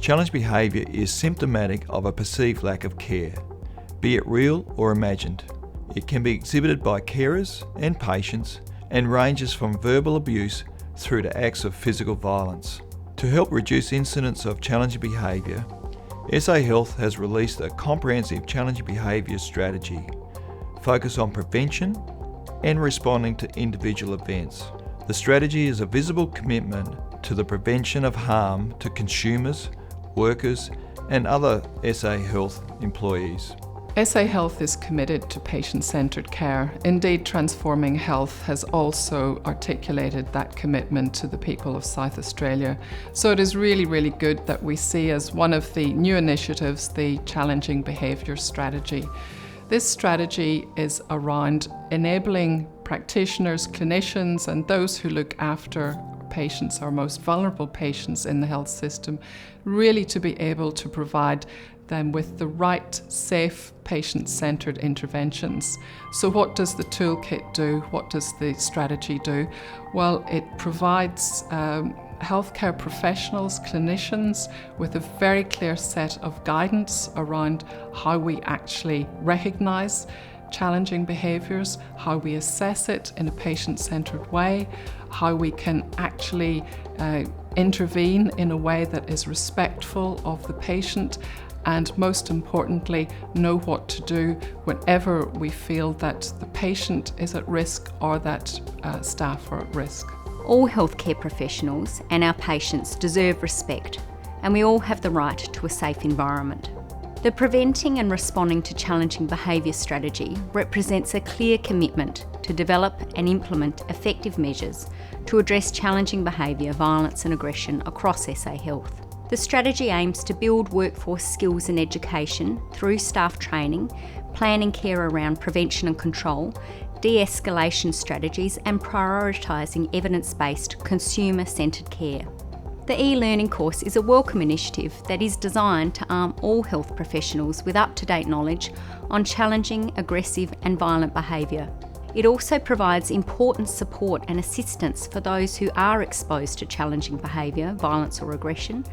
Challenge behaviour is symptomatic of a perceived lack of care, be it real or imagined. It can be exhibited by carers and patients and ranges from verbal abuse through to acts of physical violence. To help reduce incidents of challenging behaviour, SA Health has released a comprehensive challenging behaviour strategy focused on prevention and responding to individual events. The strategy is a visible commitment to the prevention of harm to consumers, workers and other SA Health employees. SA Health is committed to patient-centred care. Indeed, Transforming Health has also articulated that commitment to the people of South Australia. So it is really, really good that we see as one of the new initiatives the Challenging Behaviour Strategy. This strategy is around enabling practitioners, clinicians and those who look after patients, our most vulnerable patients in the health system, really to be able to provide them with the right, safe, patient-centred interventions. So what does the toolkit do? What does the strategy do? Well, it provides healthcare professionals, clinicians, with a very clear set of guidance around how we actually recognise challenging behaviours, how we assess it in a patient-centred way, how we can actually intervene in a way that is respectful of the patient, and most importantly, know what to do whenever we feel that the patient is at risk or that staff are at risk. All healthcare professionals and our patients deserve respect, and we all have the right to a safe environment. The Preventing and Responding to Challenging Behaviour Strategy represents a clear commitment to develop and implement effective measures to address challenging behaviour, violence and aggression across SA Health. The strategy aims to build workforce skills and education through staff training, planning care around prevention and control, de-escalation strategies and prioritising evidence-based, consumer-centred care. The e-learning course is a welcome initiative that is designed to arm all health professionals with up-to-date knowledge on challenging, aggressive and violent behaviour. It also provides important support and assistance for those who are exposed to challenging behaviour, violence or aggression,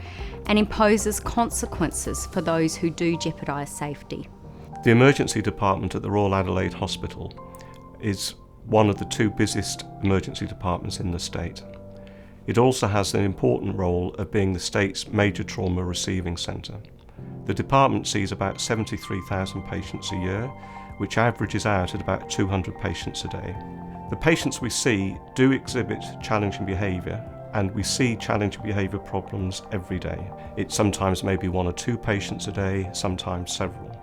and imposes consequences for those who do jeopardise safety. The emergency department at the Royal Adelaide Hospital is one of the two busiest emergency departments in the state. It also has an important role of being the state's major trauma receiving centre. The department sees about 73,000 patients a year, which averages out at about 200 patients a day. The patients we see do exhibit challenging behaviour, and we see challenging behaviour problems every day. It sometimes may be one or two patients a day, sometimes several.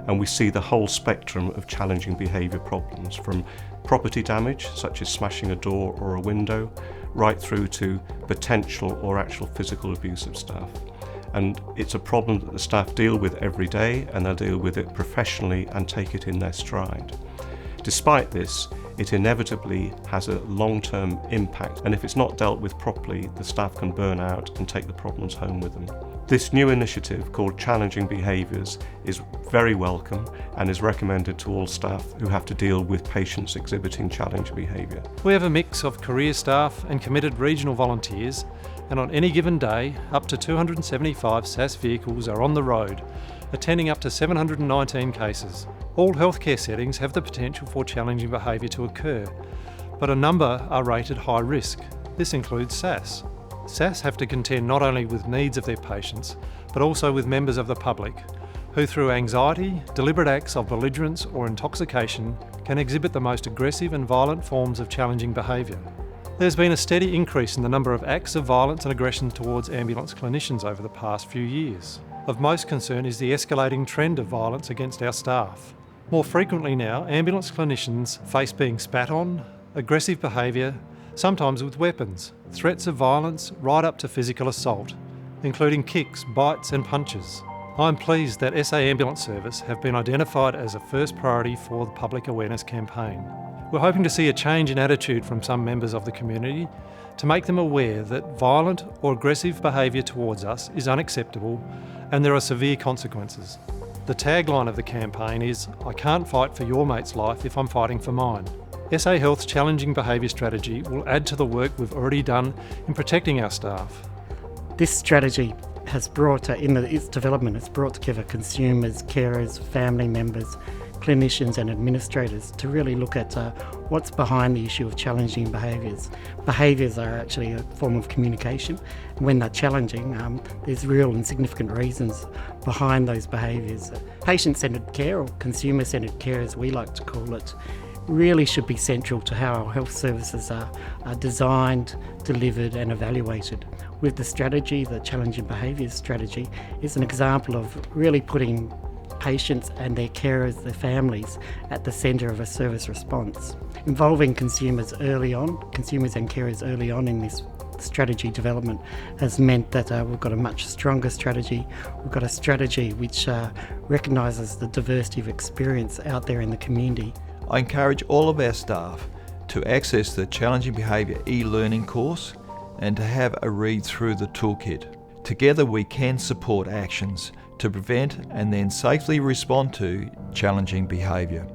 And we see the whole spectrum of challenging behaviour problems, from property damage, such as smashing a door or a window, right through to potential or actual physical abuse of staff. And it's a problem that the staff deal with every day, and they'll deal with it professionally and take it in their stride. Despite this, it inevitably has a long-term impact, and if it's not dealt with properly, the staff can burn out and take the problems home with them. This new initiative, called Challenging Behaviours, is very welcome and is recommended to all staff who have to deal with patients exhibiting challenging behaviour. We have a mix of career staff and committed regional volunteers, and on any given day, up to 275 SAS vehicles are on the road, attending up to 719 cases. All healthcare settings have the potential for challenging behaviour to occur, but a number are rated high risk. This includes SAS. SAS have to contend not only with needs of their patients, but also with members of the public, who through anxiety, deliberate acts of belligerence or intoxication can exhibit the most aggressive and violent forms of challenging behaviour. There's been a steady increase in the number of acts of violence and aggression towards ambulance clinicians over the past few years. Of most concern is the escalating trend of violence against our staff. More frequently now, ambulance clinicians face being spat on, aggressive behaviour, sometimes with weapons, threats of violence right up to physical assault, including kicks, bites and punches. I'm pleased that SA Ambulance Service have been identified as a first priority for the public awareness campaign. We're hoping to see a change in attitude from some members of the community to make them aware that violent or aggressive behaviour towards us is unacceptable and there are severe consequences. The tagline of the campaign is, "I can't fight for your mate's life if I'm fighting for mine." SA Health's Challenging Behaviour Strategy will add to the work we've already done in protecting our staff. This strategy has brought, in its development, it's brought together consumers, carers, family members, clinicians and administrators to really look at what's behind the issue of challenging behaviours. Behaviours are actually a form of communication. When they're challenging, there's real and significant reasons behind those behaviours. Patient-centred care, or consumer-centred care as we like to call it, really should be central to how our health services are designed, delivered and evaluated. With the strategy, the Challenging Behaviour Strategy, is an example of really putting patients and their carers, their families, at the centre of a service response. Involving consumers and carers early on in this strategy development has meant that we've got a much stronger strategy. We've got a strategy which recognises the diversity of experience out there in the community. I encourage all of our staff to access the Challenging Behaviour e-learning course and to have a read through the toolkit. Together we can support actions to prevent and then safely respond to challenging behaviour.